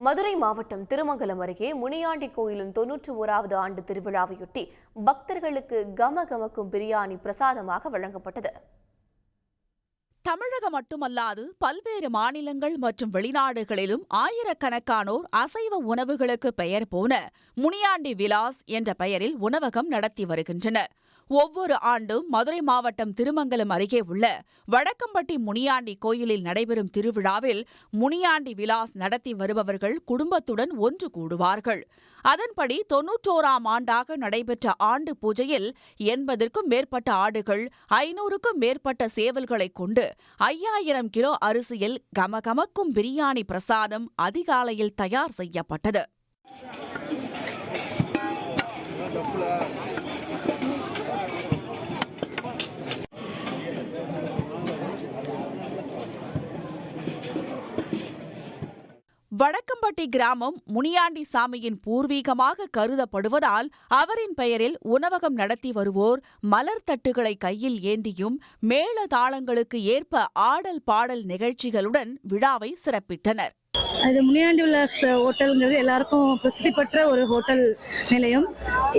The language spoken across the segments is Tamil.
மதுரை மாவட்டம் திருமங்கலம் அருகே முனியாண்டி கோயிலின் 91வது ஆண்டு திருவிழாவையொட்டி பக்தர்களுக்கு கமகமக்கும் பிரியாணி பிரசாதமாக வழங்கப்பட்டது. தமிழகம் மட்டுமல்லாது பல்வேறு மாநிலங்கள் மற்றும் வெளிநாடுகளிலும் ஆயிரக்கணக்கானோர் அசைவ உணவுகளுக்கு பெயர் போன முனியாண்டி விலாஸ் என்ற பெயரில் உணவகம் நடத்தி வருகின்றனர். ஒவ்வொரு ஆண்டும் மதுரை மாவட்டம் திருமங்கலம் அருகே உள்ள வடக்கம்பட்டி முனியாண்டி கோயிலில் நடைபெறும் திருவிழாவில் முனியாண்டி விலாஸ் நடத்தி வருபவர்கள் குடும்பத்துடன் ஒன்று கூடுவார்கள். அதன்படி 91ஆம் ஆண்டாக நடைபெற்ற ஆண்டு பூஜையில் 80க்கும் மேற்பட்ட ஆடுகள், 500க்கும் மேற்பட்ட சேவல்களைக் கொண்டு 5000 கிலோ அரிசியில் கமகமக்கும் பிரியாணி பிரசாதம் அதிகாலையில் தயார் செய்யப்பட்டது. வடக்கம்பட்டி கிராமம் முனியாண்டி சாமியின் பூர்வீகமாக கருதப்படுவதால் அவரின் பெயரில் உணவகம் நடத்தி வருவோர் மலர் தட்டுகளை கையில் ஏந்தியும் மேள தாளங்களுக்கு ஏற்ப ஆடல் பாடல் நிகழ்ச்சிகளுடன் விழாவை சிறப்பித்தனர். இது முனியாண்டி விலாஸ் ஹோட்டல்ங்கிறது எல்லாருக்கும் பிரசித்தி பெற்ற ஒரு ஹோட்டல் நிலையம்.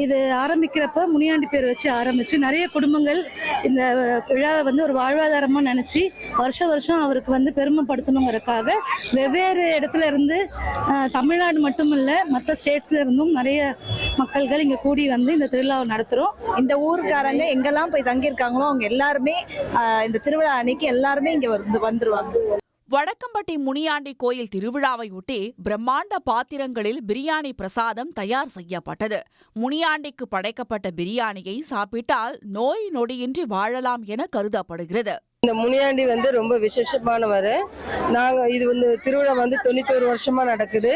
இது ஆரம்பிக்கிறப்ப முனியாண்டி பேர் வச்சு ஆரம்பிச்சு நிறைய குடும்பங்கள் இந்த விழாவை ஒரு வாழ்வாதாரமா நினைச்சு வருஷம் அவருக்கு பெருமைப்படுத்தணுங்கிறதுக்காக வெவ்வேறு இடத்துல இருந்து தமிழ்நாடு மட்டுமல்ல மற்ற ஸ்டேட்ஸ்ல இருந்தும் நிறைய மக்கள்கள் இங்க கூடி இந்த திருவிழாவை நடத்துறோம். இந்த ஊருக்காரங்க எங்கெல்லாம் போய் தங்கியிருக்காங்களோ அவங்க எல்லாருமே இந்த திருவிழா அன்னைக்கு எல்லாருமே இங்க வந்துருவாங்க. வடக்கம்பட்டி முனியாண்டி கோயில் திருவிழாவையொட்டி பிரம்மாண்ட பாத்திரங்களில் பிரியாணி பிரசாதம் தயார் செய்யப்பட்டது. முனியாண்டிக்கு படைக்கப்பட்ட பிரியாணியை சாப்பிட்டால் நோய் நொடியின்றி வாழலாம் என கருதப்படுகிறது. இந்த முனியாண்டி ரொம்ப விசேஷமானவர். இது திருவிழா 91 வருஷமா நடக்குது.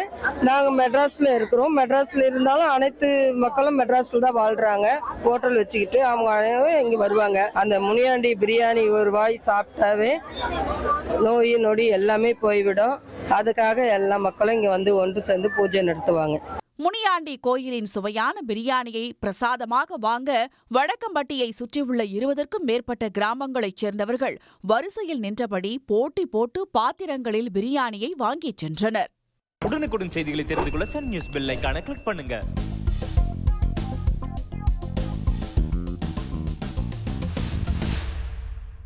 நாங்க மெட்ராஸ்ல இருக்கிறோம். மெட்ராஸ்ல இருந்தாலும் அனைத்து மக்களும் மெட்ராஸ்ல தான் வாழ்றாங்க. ஹோட்டல் வச்சுக்கிட்டு அவங்க அனைவரும் இங்க வருவாங்க. அந்த முனியாண்டி பிரியாணி ஒரு வாய் சாப்பிட்டாவே நோய் நொடி எல்லாமே போய்விடும். அதுக்காக எல்லா மக்களும் இங்க ஒன்று சேர்ந்து பூஜை நடத்துவாங்க. முனியாண்டி கோயிலின் சுவையான பிரியாணியை பிரசாதமாக வாங்க வடக்கம்பட்டியை சுற்றியுள்ள 20க்கும் மேற்பட்ட கிராமங்களைச் சேர்ந்தவர்கள் வரிசையில் நின்றபடி போட்டி போட்டு பாத்திரங்களில் பிரியாணியை வாங்கிச் சென்றனர். உடனுக்குடன் செய்திகளை தெரிந்து கொள்ள சன் நியூஸ் பெல் ஐகானை கிளிக் பண்ணுங்க.